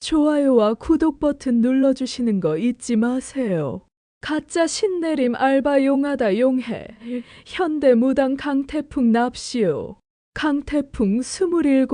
좋아요와 구독 버튼 눌러주시는 거 잊지 마세요. 가짜 신내림 알바 용하다 용해. 현대무당 강태풍 납시오. 강태풍 27.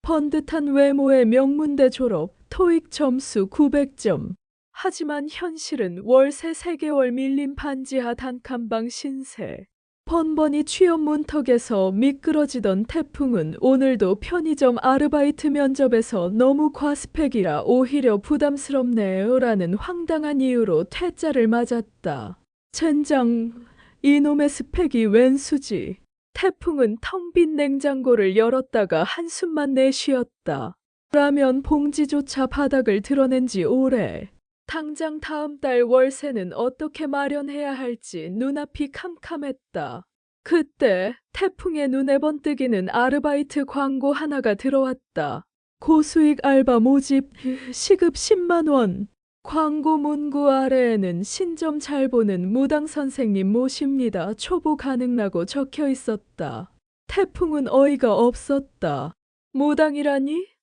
번듯한 외모의 명문대 졸업, 토익 점수 900점. 하지만 현실은 월세 3개월 밀린 반지하 단칸방 신세. 번번이 취업 문턱에서 미끄러지던 태풍은 오늘도 편의점 아르바이트 면접에서 너무 과스펙이라 오히려 부담스럽네요 라는 황당한 이유로 퇴짜를 맞았다. 젠장, 이놈의 스펙이 웬 수지. 태풍은 텅 빈 냉장고를 열었다가 한숨만 내쉬었다. 라면 봉지조차 바닥을 드러낸 지 오래. 당장 다음 달 월세는 어떻게 마련해야 할지 눈앞이 캄캄했다. 그때 태풍의 눈에 번뜩이는 아르바이트 광고 하나가 들어왔다. 고수익 알바 모집, 시급 10만 원. 광고 문구 아래에는 신점 잘 보는 무당 선생님 모십니다. 초보 가능라고 적혀 있었다. 태풍은 어이가 없었다. 무당이라니?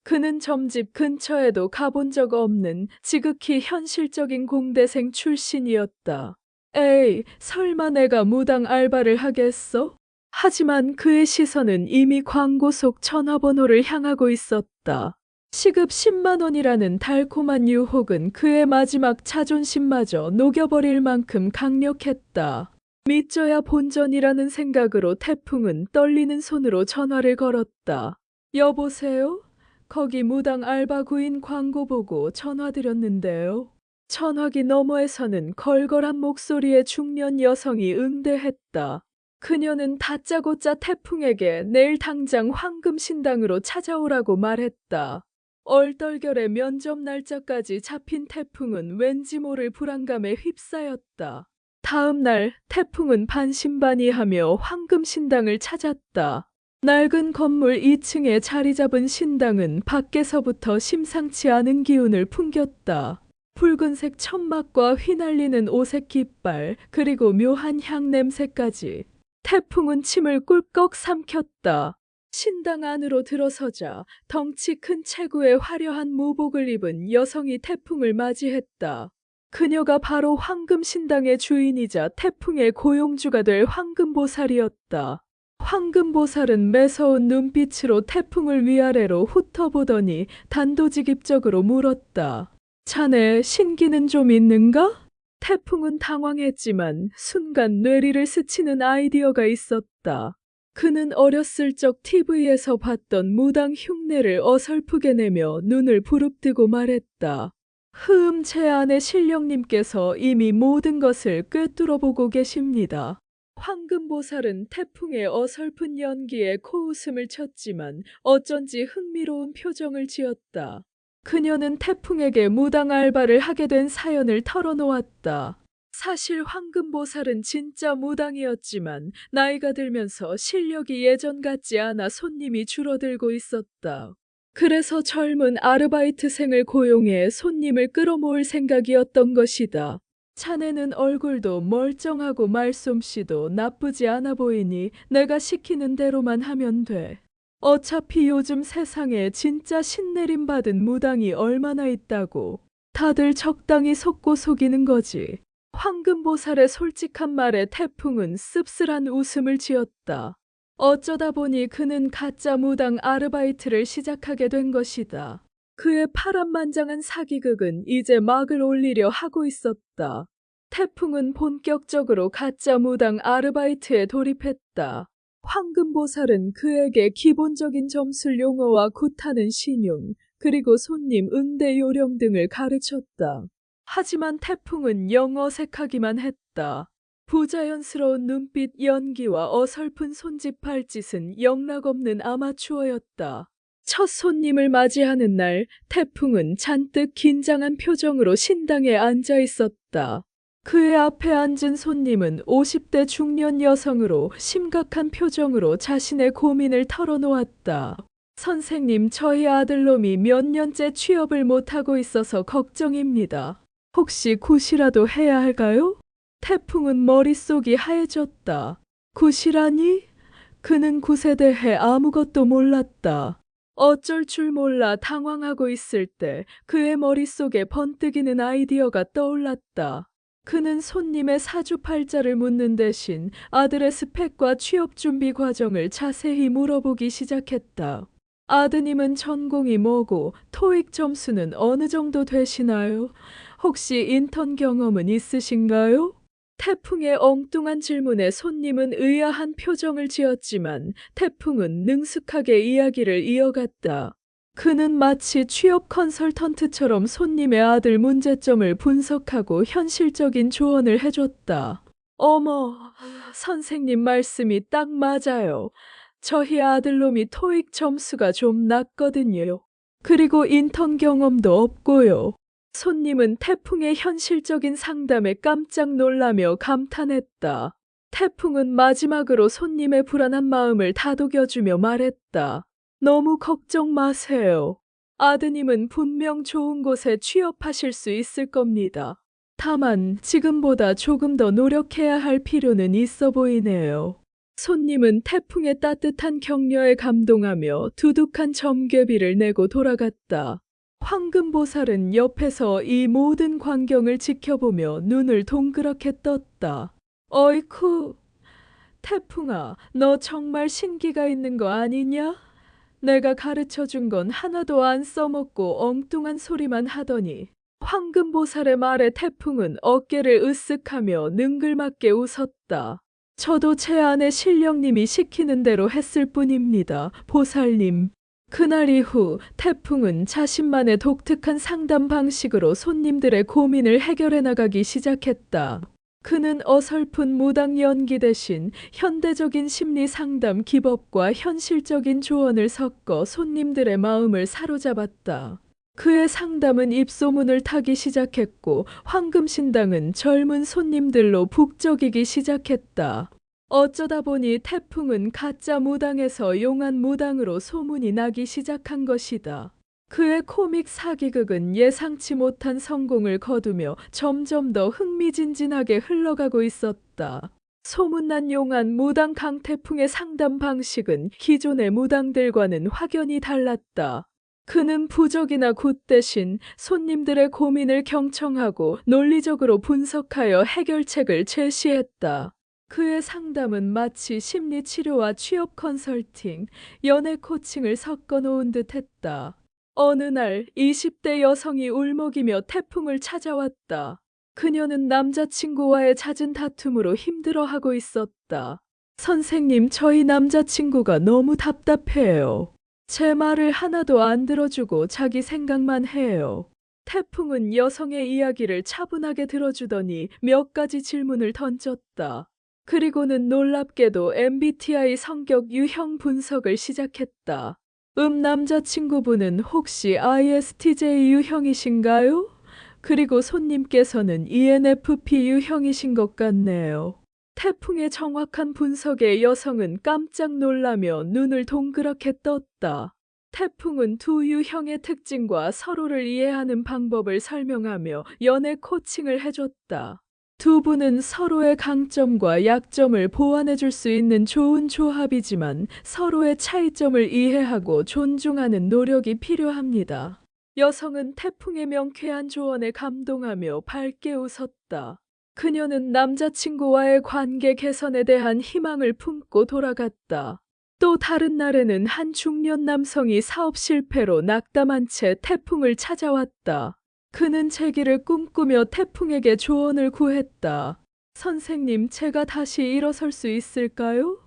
그는 점집 근처에도 가본 적 없는 지극히 현실적인 공대생 출신이었다. 에이, 설마 내가 무당 알바를 하겠어? 하지만 그의 시선은 이미 광고 속 전화번호를 향하고 있었다. 시급 10만 원이라는 달콤한 유혹은 그의 마지막 자존심마저 녹여버릴 만큼 강력했다. 믿져야 본전이라는 생각으로 태풍은 떨리는 손으로 전화를 걸었다. 여보세요? 거기 무당 알바구인 광고 보고 전화드렸는데요. 전화기 너머에서는 걸걸한 목소리의 중년 여성이 응대했다. 그녀는 다짜고짜 태풍에게 내일 당장 황금신당으로 찾아오라고 말했다. 얼떨결에 면접 날짜까지 잡힌 태풍은 왠지 모를 불안감에 휩싸였다. 다음 날 태풍은 반신반의하며 황금신당을 찾았다. 낡은 건물 2층에 자리 잡은 신당은 밖에서부터 심상치 않은 기운을 풍겼다. 붉은색 천막과 휘날리는 오색 깃발, 그리고 묘한 향 냄새까지. 태풍은 침을 꿀꺽 삼켰다. 신당 안으로 들어서자 덩치 큰 체구의 화려한 무복을 입은 여성이 태풍을 맞이했다. 그녀가 바로 황금신당의 주인이자 태풍의 고용주가 될 황금보살이었다. 황금보살은 매서운 눈빛으로 태풍을 위아래로 훑어보더니 단도직입적으로 물었다. 자네 신기는 좀 있는가? 태풍은 당황했지만 순간 뇌리를 스치는 아이디어가 있었다. 그는 어렸을 적 TV에서 봤던 무당 흉내를 어설프게 내며 눈을 부릅뜨고 말했다. 제 아내 신령님께서 이미 모든 것을 꿰뚫어보고 계십니다. 황금보살은 태풍의 어설픈 연기에 코웃음을 쳤지만 어쩐지 흥미로운 표정을 지었다. 그녀는 태풍에게 무당 알바를 하게 된 사연을 털어놓았다. 사실 황금보살은 진짜 무당이었지만 나이가 들면서 실력이 예전 같지 않아 손님이 줄어들고 있었다. 그래서 젊은 아르바이트생을 고용해 손님을 끌어모을 생각이었던 것이다. 자네는 얼굴도 멀쩡하고 말솜씨도 나쁘지 않아 보이니 내가 시키는 대로만 하면 돼. 어차피 요즘 세상에 진짜 신내림 받은 무당이 얼마나 있다고. 다들 적당히 속고 속이는 거지. 황금보살의 솔직한 말에 태풍은 씁쓸한 웃음을 지었다. 어쩌다 보니 그는 가짜 무당 아르바이트를 시작하게 된 것이다. 그의 파란만장한 사기극은 이제 막을 올리려 하고 있었다. 태풍은 본격적으로 가짜 무당 아르바이트에 돌입했다. 황금보살은 그에게 기본적인 점술 용어와 굿하는 신용, 그리고 손님 응대 요령 등을 가르쳤다. 하지만 태풍은 영 어색하기만 했다. 부자연스러운 눈빛 연기와 어설픈 손짓발짓은 영락없는 아마추어였다. 첫 손님을 맞이하는 날, 태풍은 잔뜩 긴장한 표정으로 신당에 앉아 있었다. 그의 앞에 앉은 손님은 50대 중년 여성으로 심각한 표정으로 자신의 고민을 털어놓았다. 선생님, 저희 아들놈이 몇 년째 취업을 못하고 있어서 걱정입니다. 혹시 굿이라도 해야 할까요? 태풍은 머릿속이 하얘졌다. 굿이라니? 그는 굿에 대해 아무것도 몰랐다. 어쩔 줄 몰라 당황하고 있을 때 그의 머릿속에 번뜩이는 아이디어가 떠올랐다. 그는 손님의 사주팔자를 묻는 대신 아들의 스펙과 취업 준비 과정을 자세히 물어보기 시작했다. 아드님은 전공이 뭐고 토익 점수는 어느 정도 되시나요? 혹시 인턴 경험은 있으신가요? 태풍의 엉뚱한 질문에 손님은 의아한 표정을 지었지만 태풍은 능숙하게 이야기를 이어갔다. 그는 마치 취업 컨설턴트처럼 손님의 아들 문제점을 분석하고 현실적인 조언을 해줬다. 어머, 선생님 말씀이 딱 맞아요. 저희 아들놈이 토익 점수가 좀 낮거든요. 그리고 인턴 경험도 없고요. 손님은 태풍의 현실적인 상담에 깜짝 놀라며 감탄했다. 태풍은 마지막으로 손님의 불안한 마음을 다독여주며 말했다. 너무 걱정 마세요. 아드님은 분명 좋은 곳에 취업하실 수 있을 겁니다. 다만 지금보다 조금 더 노력해야 할 필요는 있어 보이네요. 손님은 태풍의 따뜻한 격려에 감동하며 두둑한 점괘비를 내고 돌아갔다. 황금보살은 옆에서 이 모든 광경을 지켜보며 눈을 동그랗게 떴다. 어이쿠, 태풍아, 너 정말 신기가 있는 거 아니냐? 내가 가르쳐 준 건 하나도 안 써먹고 엉뚱한 소리만 하더니. 황금보살의 말에 태풍은 어깨를 으쓱하며 능글맞게 웃었다. 저도 제 아내 신령님이 시키는 대로 했을 뿐입니다, 보살님. 그날 이후 태풍은 자신만의 독특한 상담 방식으로 손님들의 고민을 해결해 나가기 시작했다. 그는 어설픈 무당 연기 대신 현대적인 심리 상담 기법과 현실적인 조언을 섞어 손님들의 마음을 사로잡았다. 그의 상담은 입소문을 타기 시작했고 황금신당은 젊은 손님들로 북적이기 시작했다. 어쩌다 보니 태풍은 가짜 무당에서 용한 무당으로 소문이 나기 시작한 것이다. 그의 코믹 사기극은 예상치 못한 성공을 거두며 점점 더 흥미진진하게 흘러가고 있었다. 소문난 용한 무당 강태풍의 상담 방식은 기존의 무당들과는 확연히 달랐다. 그는 부적이나 굿 대신 손님들의 고민을 경청하고 논리적으로 분석하여 해결책을 제시했다. 그의 상담은 마치 심리치료와 취업 컨설팅, 연애 코칭을 섞어 놓은 듯 했다. 어느 날 20대 여성이 울먹이며 태풍을 찾아왔다. 그녀는 남자친구와의 잦은 다툼으로 힘들어하고 있었다. 선생님, 저희 남자친구가 너무 답답해요. 제 말을 하나도 안 들어주고 자기 생각만 해요. 태풍은 여성의 이야기를 차분하게 들어주더니 몇 가지 질문을 던졌다. 그리고는 놀랍게도 MBTI 성격 유형 분석을 시작했다. 남자친구분은 혹시 ISTJ 유형이신가요? 그리고 손님께서는 ENFP 유형이신 것 같네요. 태풍의 정확한 분석에 여성은 깜짝 놀라며 눈을 동그랗게 떴다. 태풍은 두 유형의 특징과 서로를 이해하는 방법을 설명하며 연애 코칭을 해줬다. 두 분은 서로의 강점과 약점을 보완해 줄 수 있는 좋은 조합이지만 서로의 차이점을 이해하고 존중하는 노력이 필요합니다. 여성은 태풍의 명쾌한 조언에 감동하며 밝게 웃었다. 그녀는 남자친구와의 관계 개선에 대한 희망을 품고 돌아갔다. 또 다른 날에는 한 중년 남성이 사업 실패로 낙담한 채 태풍을 찾아왔다. 그는 재기를 꿈꾸며 태풍에게 조언을 구했다. 선생님, 제가 다시 일어설 수 있을까요?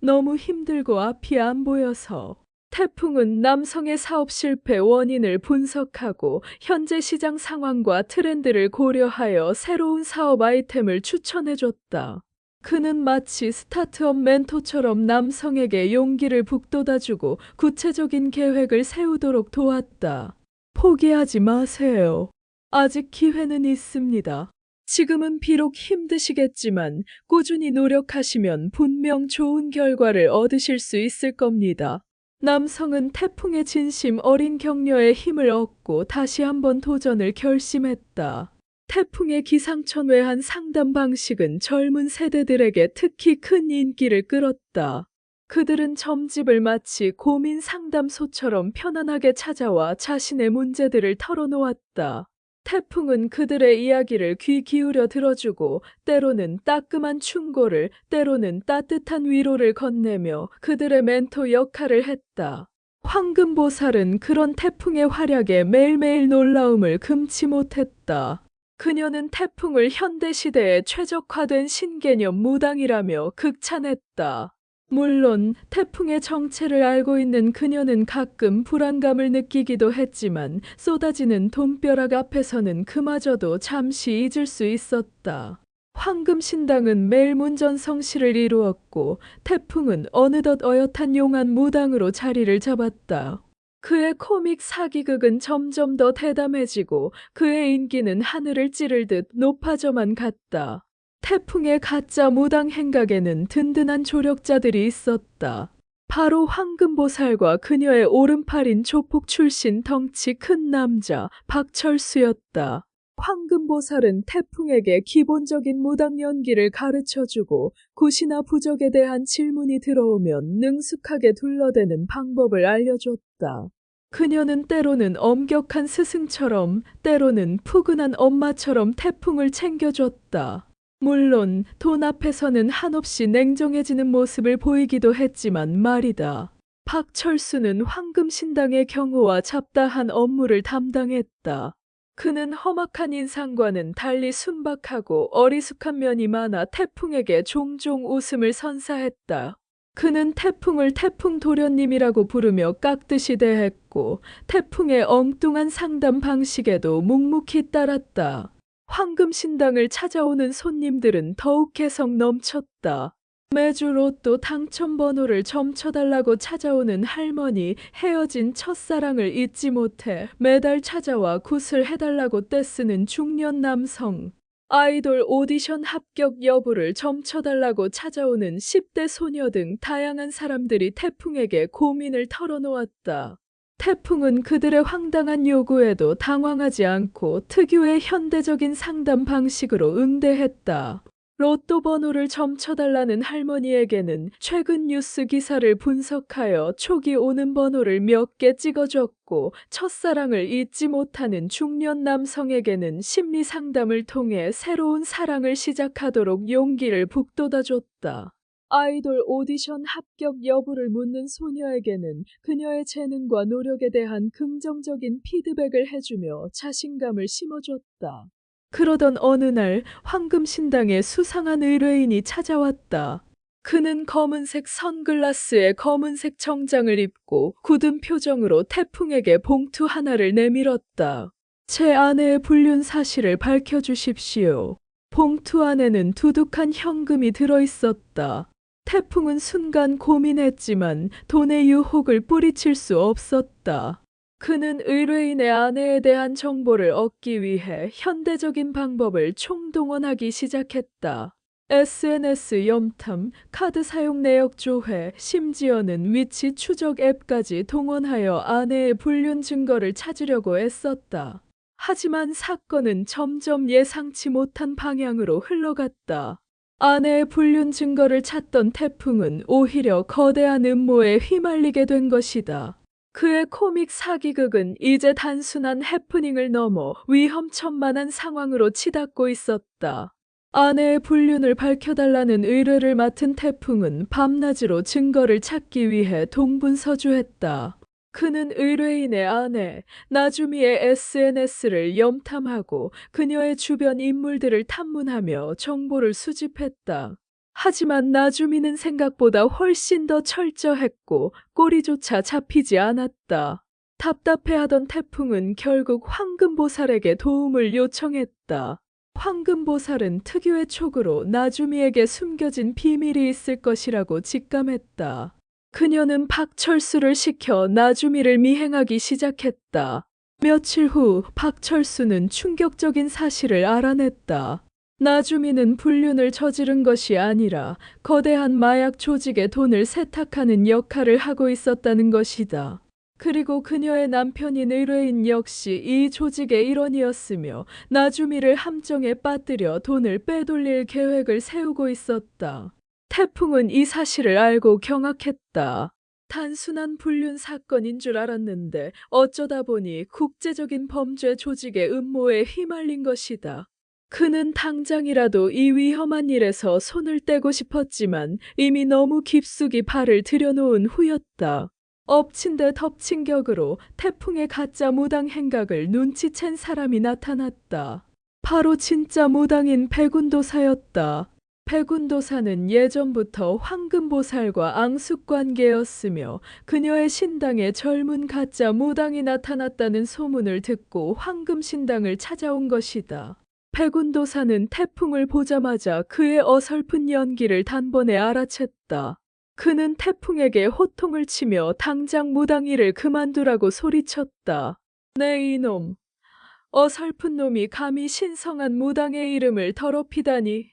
너무 힘들고 앞이 안 보여서. 태풍은 남성의 사업 실패 원인을 분석하고 현재 시장 상황과 트렌드를 고려하여 새로운 사업 아이템을 추천해줬다. 그는 마치 스타트업 멘토처럼 남성에게 용기를 북돋아주고 구체적인 계획을 세우도록 도왔다. 포기하지 마세요. 아직 기회는 있습니다. 지금은 비록 힘드시겠지만 꾸준히 노력하시면 분명 좋은 결과를 얻으실 수 있을 겁니다. 남성은 태풍의 진심 어린 격려에 힘을 얻고 다시 한번 도전을 결심했다. 태풍의 기상천외한 상담 방식은 젊은 세대들에게 특히 큰 인기를 끌었다. 그들은 점집을 마치 고민 상담소처럼 편안하게 찾아와 자신의 문제들을 털어놓았다. 태풍은 그들의 이야기를 귀 기울여 들어주고 때로는 따끔한 충고를, 때로는 따뜻한 위로를 건네며 그들의 멘토 역할을 했다. 황금보살은 그런 태풍의 활약에 매일매일 놀라움을 금치 못했다. 그녀는 태풍을 현대시대에 최적화된 신개념 무당이라며 극찬했다. 물론 태풍의 정체를 알고 있는 그녀는 가끔 불안감을 느끼기도 했지만 쏟아지는 돈벼락 앞에서는 그마저도 잠시 잊을 수 있었다. 황금신당은 매일 문전성시를 이루었고 태풍은 어느덧 어엿한 용한 무당으로 자리를 잡았다. 그의 코믹 사기극은 점점 더 대담해지고 그의 인기는 하늘을 찌를 듯 높아져만 갔다. 태풍의 가짜 무당 행각에는 든든한 조력자들이 있었다. 바로 황금보살과 그녀의 오른팔인 조폭 출신 덩치 큰 남자 박철수였다. 황금보살은 태풍에게 기본적인 무당 연기를 가르쳐주고 굿이나 부적에 대한 질문이 들어오면 능숙하게 둘러대는 방법을 알려줬다. 그녀는 때로는 엄격한 스승처럼, 때로는 푸근한 엄마처럼 태풍을 챙겨줬다. 물론 돈 앞에서는 한없이 냉정해지는 모습을 보이기도 했지만 말이다. 박철수는 황금신당의 경호와 잡다한 업무를 담당했다. 그는 험악한 인상과는 달리 순박하고 어리숙한 면이 많아 태풍에게 종종 웃음을 선사했다. 그는 태풍을 태풍 도련님이라고 부르며 깍듯이 대했고 태풍의 엉뚱한 상담 방식에도 묵묵히 따랐다. 황금신당을 찾아오는 손님들은 더욱 개성 넘쳤다. 매주 로또 당첨번호를 점쳐달라고 찾아오는 할머니, 헤어진 첫사랑을 잊지 못해 매달 찾아와 굿을 해달라고 떼쓰는 중년 남성, 아이돌 오디션 합격 여부를 점쳐달라고 찾아오는 10대 소녀 등 다양한 사람들이 태풍에게 고민을 털어놓았다. 태풍은 그들의 황당한 요구에도 당황하지 않고 특유의 현대적인 상담 방식으로 응대했다. 로또 번호를 점쳐달라는 할머니에게는 최근 뉴스 기사를 분석하여 촉이 오는 번호를 몇 개 찍어줬고 첫사랑을 잊지 못하는 중년 남성에게는 심리 상담을 통해 새로운 사랑을 시작하도록 용기를 북돋아줬다. 아이돌 오디션 합격 여부를 묻는 소녀에게는 그녀의 재능과 노력에 대한 긍정적인 피드백을 해주며 자신감을 심어줬다. 그러던 어느 날 황금신당에 수상한 의뢰인이 찾아왔다. 그는 검은색 선글라스에 검은색 정장을 입고 굳은 표정으로 태풍에게 봉투 하나를 내밀었다. 제 아내의 불륜 사실을 밝혀주십시오. 봉투 안에는 두둑한 현금이 들어있었다. 태풍은 순간 고민했지만 돈의 유혹을 뿌리칠 수 없었다. 그는 의뢰인의 아내에 대한 정보를 얻기 위해 현대적인 방법을 총동원하기 시작했다. SNS 염탐, 카드 사용 내역 조회, 심지어는 위치 추적 앱까지 동원하여 아내의 불륜 증거를 찾으려고 애썼다. 하지만 사건은 점점 예상치 못한 방향으로 흘러갔다. 아내의 불륜 증거를 찾던 태풍은 오히려 거대한 음모에 휘말리게 된 것이다. 그의 코믹 사기극은 이제 단순한 해프닝을 넘어 위험천만한 상황으로 치닫고 있었다. 아내의 불륜을 밝혀달라는 의뢰를 맡은 태풍은 밤낮으로 증거를 찾기 위해 동분서주했다. 그는 의뢰인의 아내 나주미의 SNS를 염탐하고 그녀의 주변 인물들을 탐문하며 정보를 수집했다. 하지만 나주미는 생각보다 훨씬 더 철저했고 꼬리조차 잡히지 않았다. 답답해하던 태풍은 결국 황금보살에게 도움을 요청했다. 황금보살은 특유의 촉으로 나주미에게 숨겨진 비밀이 있을 것이라고 직감했다. 그녀는 박철수를 시켜 나주미를 미행하기 시작했다. 며칠 후 박철수는 충격적인 사실을 알아냈다. 나주미는 불륜을 저지른 것이 아니라 거대한 마약 조직의 돈을 세탁하는 역할을 하고 있었다는 것이다. 그리고 그녀의 남편인 의뢰인 역시 이 조직의 일원이었으며 나주미를 함정에 빠뜨려 돈을 빼돌릴 계획을 세우고 있었다. 태풍은 이 사실을 알고 경악했다. 단순한 불륜 사건인 줄 알았는데 어쩌다 보니 국제적인 범죄 조직의 음모에 휘말린 것이다. 그는 당장이라도 이 위험한 일에서 손을 떼고 싶었지만 이미 너무 깊숙이 발을 들여놓은 후였다. 엎친 데 덮친 격으로 태풍의 가짜 무당 행각을 눈치챈 사람이 나타났다. 바로 진짜 무당인 백운도사였다. 백운도사는 예전부터 황금보살과 앙숙관계였으며 그녀의 신당에 젊은 가짜 무당이 나타났다는 소문을 듣고 황금신당을 찾아온 것이다. 백운도사는 태풍을 보자마자 그의 어설픈 연기를 단번에 알아챘다. 그는 태풍에게 호통을 치며 당장 무당일을 그만두라고 소리쳤다. 네 이놈, 어설픈 놈이 감히 신성한 무당의 이름을 더럽히다니.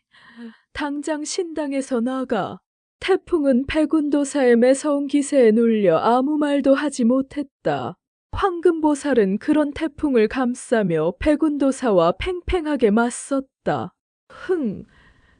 당장 신당에서 나가. 태풍은 백운도사의 매서운 기세에 눌려 아무 말도 하지 못했다. 황금보살은 그런 태풍을 감싸며 백운도사와 팽팽하게 맞섰다.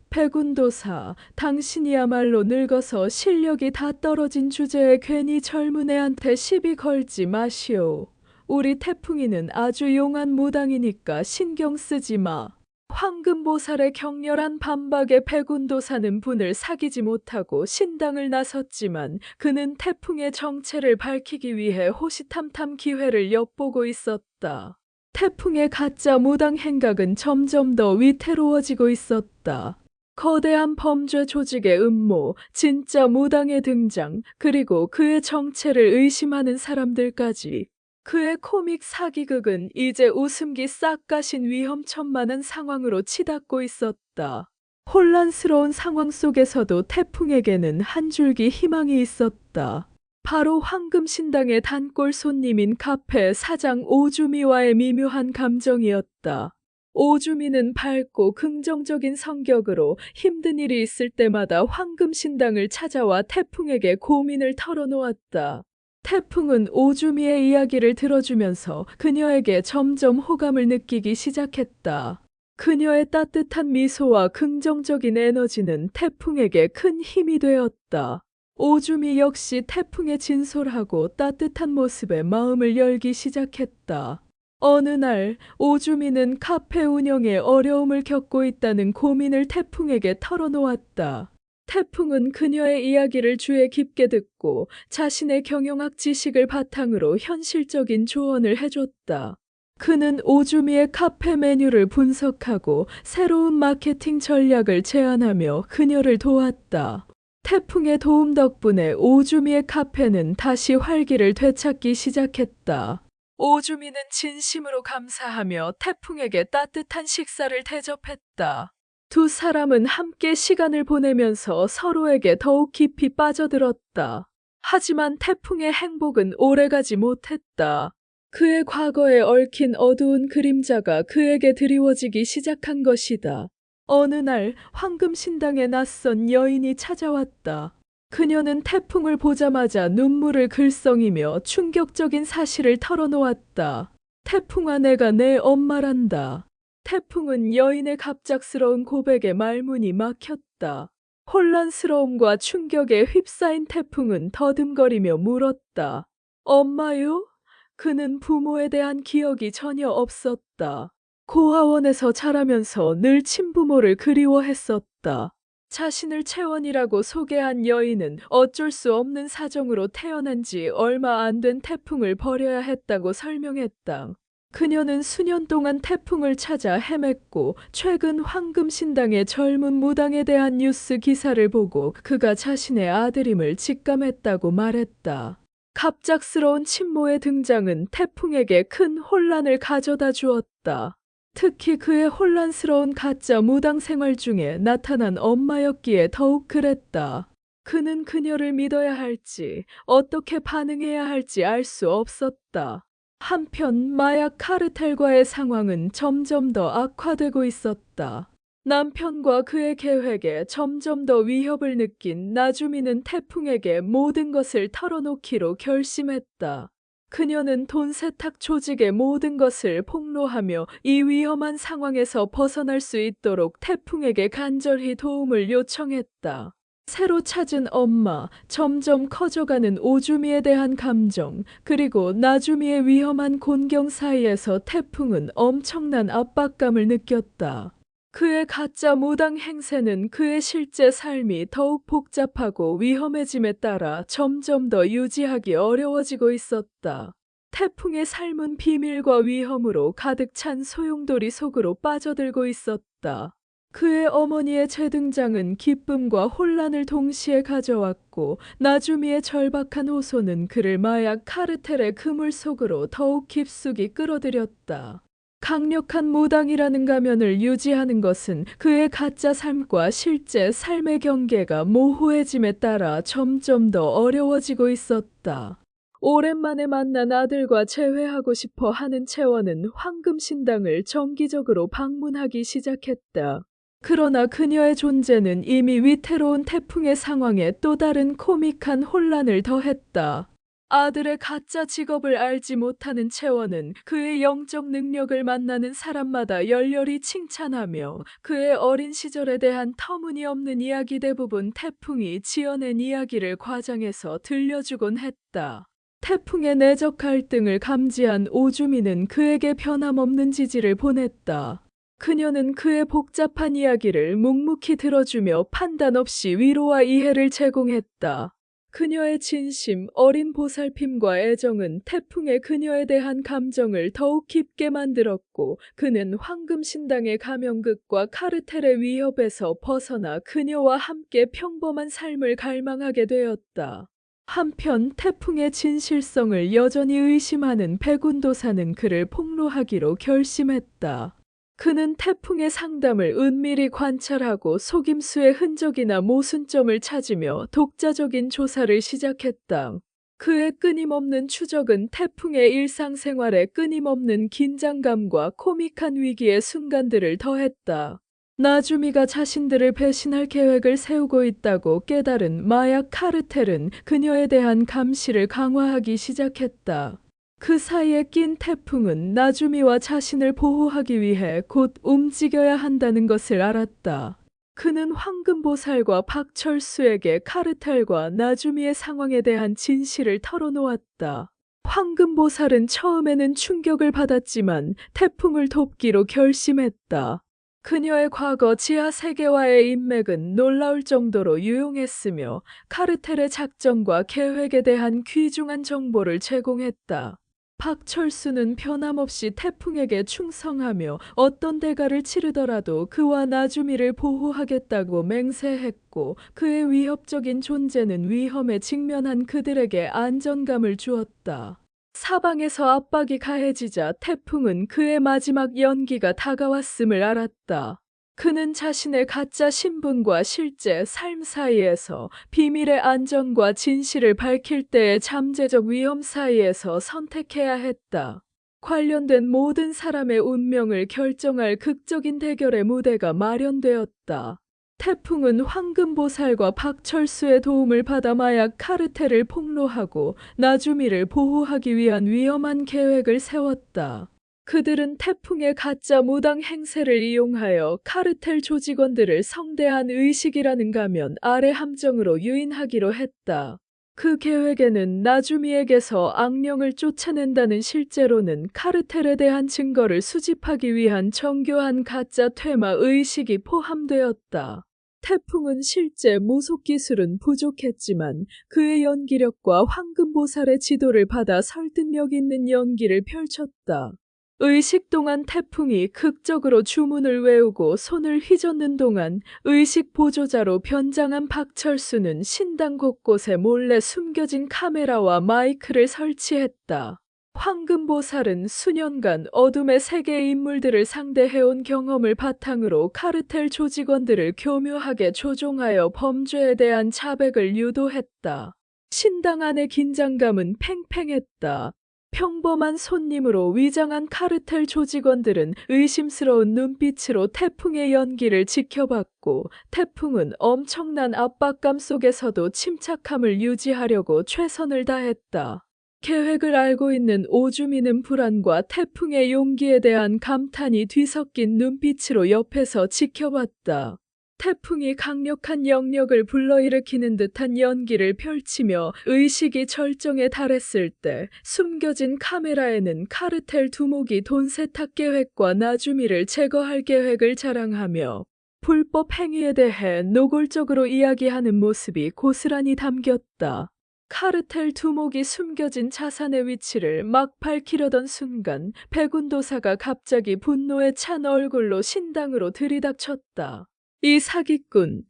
백운도사, 당신이야말로 늙어서 실력이 다 떨어진 주제에 괜히 젊은 애한테 시비 걸지 마시오. 우리 태풍이는 아주 용한 무당이니까 신경 쓰지 마. 황금보살의 격렬한 반박에 백운도사는 분을 사기지 못하고 신당을 나섰지만 그는 태풍의 정체를 밝히기 위해 호시탐탐 기회를 엿보고 있었다. 태풍의 가짜 무당 행각은 점점 더 위태로워지고 있었다. 거대한 범죄 조직의 음모, 진짜 무당의 등장, 그리고 그의 정체를 의심하는 사람들까지. 그의 코믹 사기극은 이제 웃음기 싹 가신 위험천만한 상황으로 치닫고 있었다. 혼란스러운 상황 속에서도 태풍에게는 한 줄기 희망이 있었다. 바로 황금신당의 단골 손님인 카페 사장 오주미와의 미묘한 감정이었다. 오주미는 밝고 긍정적인 성격으로 힘든 일이 있을 때마다 황금신당을 찾아와 태풍에게 고민을 털어놓았다. 태풍은 오주미의 이야기를 들어주면서 그녀에게 점점 호감을 느끼기 시작했다. 그녀의 따뜻한 미소와 긍정적인 에너지는 태풍에게 큰 힘이 되었다. 오주미 역시 태풍의 진솔하고 따뜻한 모습에 마음을 열기 시작했다. 어느 날 오주미는 카페 운영에 어려움을 겪고 있다는 고민을 태풍에게 털어놓았다. 태풍은 그녀의 이야기를 주의 깊게 듣고 자신의 경영학 지식을 바탕으로 현실적인 조언을 해줬다. 그는 오주미의 카페 메뉴를 분석하고 새로운 마케팅 전략을 제안하며 그녀를 도왔다. 태풍의 도움 덕분에 오주미의 카페는 다시 활기를 되찾기 시작했다. 오주미는 진심으로 감사하며 태풍에게 따뜻한 식사를 대접했다. 두 사람은 함께 시간을 보내면서 서로에게 더욱 깊이 빠져들었다. 하지만 태풍의 행복은 오래가지 못했다. 그의 과거에 얽힌 어두운 그림자가 그에게 드리워지기 시작한 것이다. 어느 날 황금신당에 낯선 여인이 찾아왔다. 그녀는 태풍을 보자마자 눈물을 글썽이며 충격적인 사실을 털어놓았다. 태풍아, 내가 내 엄마란다. 태풍은 여인의 갑작스러운 고백에 말문이 막혔다. 혼란스러움과 충격에 휩싸인 태풍은 더듬거리며 물었다. 엄마요? 그는 부모에 대한 기억이 전혀 없었다. 고아원에서 자라면서 늘 친부모를 그리워했었다. 자신을 채원이라고 소개한 여인은 어쩔 수 없는 사정으로 태어난 지 얼마 안 된 태풍을 버려야 했다고 설명했다. 그녀는 수년 동안 태풍을 찾아 헤맸고 최근 황금신당의 젊은 무당에 대한 뉴스 기사를 보고 그가 자신의 아들임을 직감했다고 말했다. 갑작스러운 친모의 등장은 태풍에게 큰 혼란을 가져다 주었다. 특히 그의 혼란스러운 가짜 무당 생활 중에 나타난 엄마였기에 더욱 그랬다. 그는 그녀를 믿어야 할지 어떻게 반응해야 할지 알 수 없었다. 한편 마약 카르텔과의 상황은 점점 더 악화되고 있었다. 남편과 그의 계획에 점점 더 위협을 느낀 나주미는 태풍에게 모든 것을 털어놓기로 결심했다. 그녀는 돈 세탁 조직의 모든 것을 폭로하며 이 위험한 상황에서 벗어날 수 있도록 태풍에게 간절히 도움을 요청했다. 새로 찾은 엄마, 점점 커져가는 오주미에 대한 감정, 그리고 나주미의 위험한 곤경 사이에서 태풍은 엄청난 압박감을 느꼈다. 그의 가짜 무당 행세는 그의 실제 삶이 더욱 복잡하고 위험해짐에 따라 점점 더 유지하기 어려워지고 있었다. 태풍의 삶은 비밀과 위험으로 가득 찬 소용돌이 속으로 빠져들고 있었다. 그의 어머니의 재등장은 기쁨과 혼란을 동시에 가져왔고, 나주미의 절박한 호소는 그를 마약 카르텔의 그물 속으로 더욱 깊숙이 끌어들였다. 강력한 무당이라는 가면을 유지하는 것은 그의 가짜 삶과 실제 삶의 경계가 모호해짐에 따라 점점 더 어려워지고 있었다. 오랜만에 만난 아들과 재회하고 싶어 하는 채원은 황금신당을 정기적으로 방문하기 시작했다. 그러나 그녀의 존재는 이미 위태로운 태풍의 상황에 또 다른 코믹한 혼란을 더했다. 아들의 가짜 직업을 알지 못하는 채원은 그의 영적 능력을 만나는 사람마다 열렬히 칭찬하며 그의 어린 시절에 대한 터무니없는 이야기, 대부분 태풍이 지어낸 이야기를 과장해서 들려주곤 했다. 태풍의 내적 갈등을 감지한 오주미는 그에게 변함없는 지지를 보냈다. 그녀는 그의 복잡한 이야기를 묵묵히 들어주며 판단 없이 위로와 이해를 제공했다. 그녀의 진심, 어린 보살핌과 애정은 태풍의 그녀에 대한 감정을 더욱 깊게 만들었고, 그는 황금신당의 가면극과 카르텔의 위협에서 벗어나 그녀와 함께 평범한 삶을 갈망하게 되었다. 한편 태풍의 진실성을 여전히 의심하는 백운도사는 그를 폭로하기로 결심했다. 그는 태풍의 상담을 은밀히 관찰하고 속임수의 흔적이나 모순점을 찾으며 독자적인 조사를 시작했다. 그의 끊임없는 추적은 태풍의 일상생활에 끊임없는 긴장감과 코믹한 위기의 순간들을 더했다. 나주미가 자신들을 배신할 계획을 세우고 있다고 깨달은 마약 카르텔은 그녀에 대한 감시를 강화하기 시작했다. 그 사이에 낀 태풍은 나주미와 자신을 보호하기 위해 곧 움직여야 한다는 것을 알았다. 그는 황금보살과 박철수에게 카르텔과 나주미의 상황에 대한 진실을 털어놓았다. 황금보살은 처음에는 충격을 받았지만 태풍을 돕기로 결심했다. 그녀의 과거 지하 세계와의 인맥은 놀라울 정도로 유용했으며 카르텔의 작전과 계획에 대한 귀중한 정보를 제공했다. 박철수는 변함없이 태풍에게 충성하며 어떤 대가를 치르더라도 그와 나주미를 보호하겠다고 맹세했고, 그의 위협적인 존재는 위험에 직면한 그들에게 안정감을 주었다. 사방에서 압박이 가해지자 태풍은 그의 마지막 연기가 다가왔음을 알았다. 그는 자신의 가짜 신분과 실제 삶 사이에서, 비밀의 안전과 진실을 밝힐 때의 잠재적 위험 사이에서 선택해야 했다. 관련된 모든 사람의 운명을 결정할 극적인 대결의 무대가 마련되었다. 태풍은 황금보살과 박철수의 도움을 받아 마약 카르텔을 폭로하고 나주미를 보호하기 위한 위험한 계획을 세웠다. 그들은 태풍의 가짜 무당 행세를 이용하여 카르텔 조직원들을 성대한 의식이라는 가면 아래 함정으로 유인하기로 했다. 그 계획에는 나주미에게서 악령을 쫓아낸다는, 실제로는 카르텔에 대한 증거를 수집하기 위한 정교한 가짜 퇴마 의식이 포함되었다. 태풍은 실제 무속 기술은 부족했지만 그의 연기력과 황금보살의 지도를 받아 설득력 있는 연기를 펼쳤다. 의식 동안 태풍이 극적으로 주문을 외우고 손을 휘젓는 동안 의식 보조자로 변장한 박철수는 신당 곳곳에 몰래 숨겨진 카메라와 마이크를 설치했다. 황금보살은 수년간 어둠의 세계의 인물들을 상대해온 경험을 바탕으로 카르텔 조직원들을 교묘하게 조종하여 범죄에 대한 자백을 유도했다. 신당 안의 긴장감은 팽팽했다. 평범한 손님으로 위장한 카르텔 조직원들은 의심스러운 눈빛으로 태풍의 연기를 지켜봤고, 태풍은 엄청난 압박감 속에서도 침착함을 유지하려고 최선을 다했다. 계획을 알고 있는 오주미는 불안과 태풍의 용기에 대한 감탄이 뒤섞인 눈빛으로 옆에서 지켜봤다. 태풍이 강력한 영역을 불러일으키는 듯한 연기를 펼치며 의식이 절정에 달했을 때 숨겨진 카메라에는 카르텔 두목이 돈 세탁 계획과 나주미를 제거할 계획을 자랑하며 불법 행위에 대해 노골적으로 이야기하는 모습이 고스란히 담겼다. 카르텔 두목이 숨겨진 자산의 위치를 막 밝히려던 순간 백운도사가 갑자기 분노에 찬 얼굴로 신당으로 들이닥쳤다. 이 사기꾼!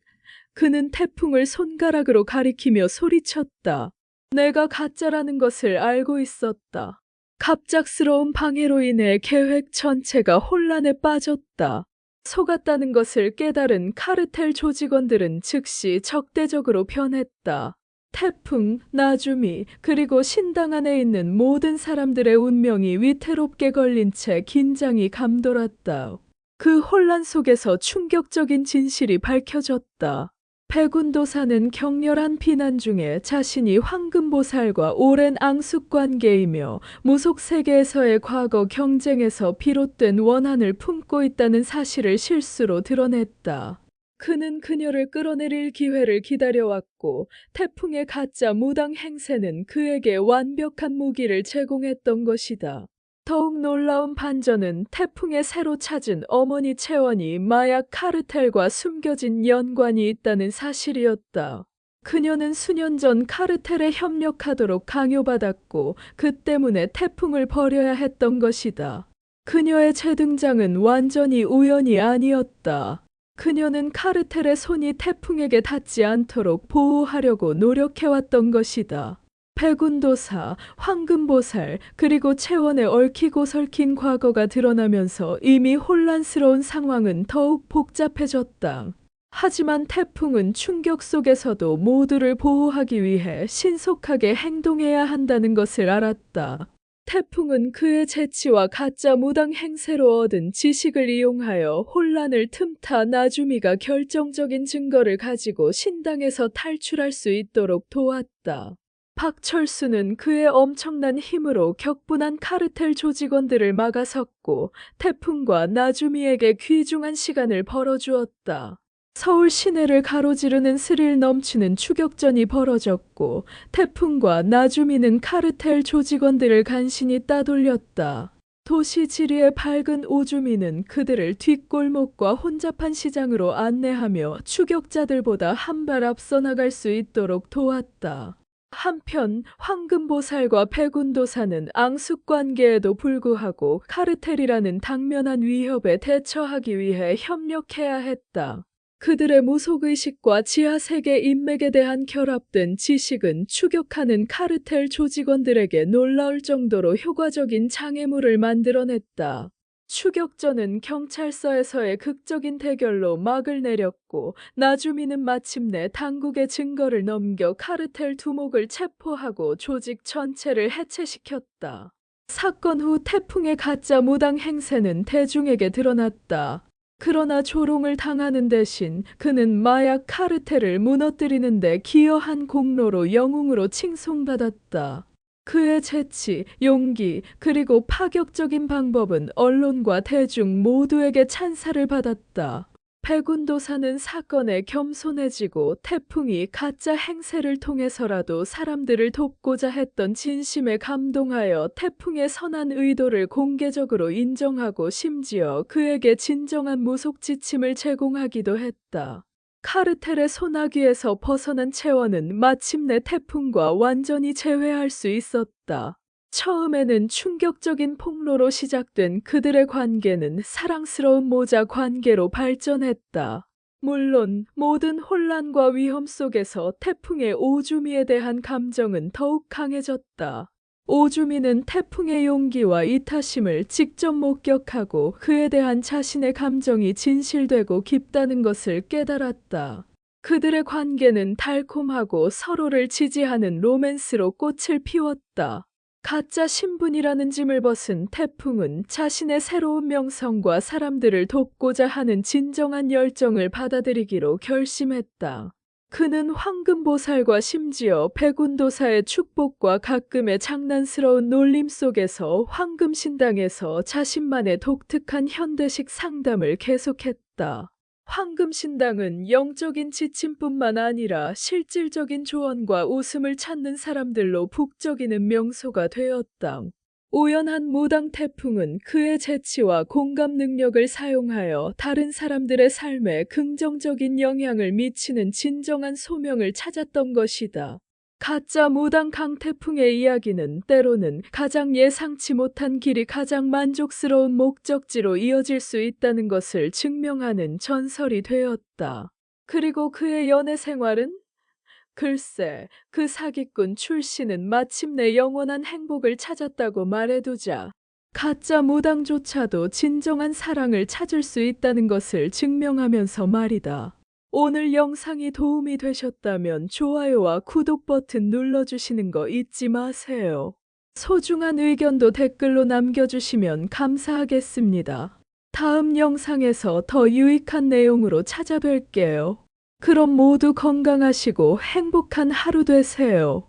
그는 태풍을 손가락으로 가리키며 소리쳤다. 내가 가짜라는 것을 알고 있었다. 갑작스러운 방해로 인해 계획 전체가 혼란에 빠졌다. 속았다는 것을 깨달은 카르텔 조직원들은 즉시 적대적으로 변했다. 태풍, 나주미, 그리고 신당 안에 있는 모든 사람들의 운명이 위태롭게 걸린 채 긴장이 감돌았다. 그 혼란 속에서 충격적인 진실이 밝혀졌다. 백운도사는 격렬한 비난 중에 자신이 황금보살과 오랜 앙숙관계이며 무속세계에서의 과거 경쟁에서 비롯된 원한을 품고 있다는 사실을 실수로 드러냈다. 그는 그녀를 끌어내릴 기회를 기다려왔고 태풍의 가짜 무당 행세는 그에게 완벽한 무기를 제공했던 것이다. 더욱 놀라운 반전은 태풍의 새로 찾은 어머니 채원이 마약 카르텔과 숨겨진 연관이 있다는 사실이었다. 그녀는 수년 전 카르텔에 협력하도록 강요받았고 그 때문에 태풍을 버려야 했던 것이다. 그녀의 재등장은 완전히 우연이 아니었다. 그녀는 카르텔의 손이 태풍에게 닿지 않도록 보호하려고 노력해왔던 것이다. 백운도사, 황금보살, 그리고 채원의 얽히고 설킨 과거가 드러나면서 이미 혼란스러운 상황은 더욱 복잡해졌다. 하지만 태풍은 충격 속에서도 모두를 보호하기 위해 신속하게 행동해야 한다는 것을 알았다. 태풍은 그의 재치와 가짜 무당 행세로 얻은 지식을 이용하여 혼란을 틈타 나주미가 결정적인 증거를 가지고 신당에서 탈출할 수 있도록 도왔다. 박철수는 그의 엄청난 힘으로 격분한 카르텔 조직원들을 막아섰고 태풍과 나주미에게 귀중한 시간을 벌어주었다. 서울 시내를 가로지르는 스릴 넘치는 추격전이 벌어졌고 태풍과 나주미는 카르텔 조직원들을 간신히 따돌렸다. 도시 지리의 밝은 오주미는 그들을 뒷골목과 혼잡한 시장으로 안내하며 추격자들보다 한 발 앞서 나갈 수 있도록 도왔다. 한편 황금보살과 백운도사는 앙숙관계에도 불구하고 카르텔이라는 당면한 위협에 대처하기 위해 협력해야 했다. 그들의 무속의식과 지하세계 인맥에 대한 결합된 지식은 추격하는 카르텔 조직원들에게 놀라울 정도로 효과적인 장애물을 만들어냈다. 추격전은 경찰서에서의 극적인 대결로 막을 내렸고 나주미는 마침내 당국의 증거를 넘겨 카르텔 두목을 체포하고 조직 전체를 해체시켰다. 사건 후 태풍의 가짜 무당 행세는 대중에게 드러났다. 그러나 조롱을 당하는 대신 그는 마약 카르텔을 무너뜨리는 데 기여한 공로로 영웅으로 칭송받았다. 그의 재치, 용기, 그리고 파격적인 방법은 언론과 대중 모두에게 찬사를 받았다. 백운도사는 사건에 겸손해지고 태풍이 가짜 행세를 통해서라도 사람들을 돕고자 했던 진심에 감동하여 태풍의 선한 의도를 공개적으로 인정하고 심지어 그에게 진정한 무속 지침을 제공하기도 했다. 카르텔의 소나기에서 벗어난 채원은 마침내 태풍과 완전히 재회할 수 있었다. 처음에는 충격적인 폭로로 시작된 그들의 관계는 사랑스러운 모자 관계로 발전했다. 물론 모든 혼란과 위험 속에서 태풍의 오주미에 대한 감정은 더욱 강해졌다. 오주미는 태풍의 용기와 이타심을 직접 목격하고 그에 대한 자신의 감정이 진실되고 깊다는 것을 깨달았다. 그들의 관계는 달콤하고 서로를 지지하는 로맨스로 꽃을 피웠다. 가짜 신분이라는 짐을 벗은 태풍은 자신의 새로운 명성과 사람들을 돕고자 하는 진정한 열정을 받아들이기로 결심했다. 그는 황금보살과 심지어 백운도사의 축복과 가끔의 장난스러운 놀림 속에서 황금신당에서 자신만의 독특한 현대식 상담을 계속했다. 황금신당은 영적인 지침뿐만 아니라 실질적인 조언과 웃음을 찾는 사람들로 북적이는 명소가 되었다. 오연한 무당 태풍은 그의 재치와 공감 능력을 사용하여 다른 사람들의 삶에 긍정적인 영향을 미치는 진정한 소명을 찾았던 것이다. 가짜 무당 강태풍의 이야기는 때로는 가장 예상치 못한 길이 가장 만족스러운 목적지로 이어질 수 있다는 것을 증명하는 전설이 되었다. 그리고 그의 연애 생활은? 글쎄, 그 사기꾼 출신은 마침내 영원한 행복을 찾았다고 말해두자. 가짜 무당조차도 진정한 사랑을 찾을 수 있다는 것을 증명하면서 말이다. 오늘 영상이 도움이 되셨다면 좋아요와 구독 버튼 눌러주시는 거 잊지 마세요. 소중한 의견도 댓글로 남겨주시면 감사하겠습니다. 다음 영상에서 더 유익한 내용으로 찾아뵐게요. 그럼 모두 건강하시고 행복한 하루 되세요.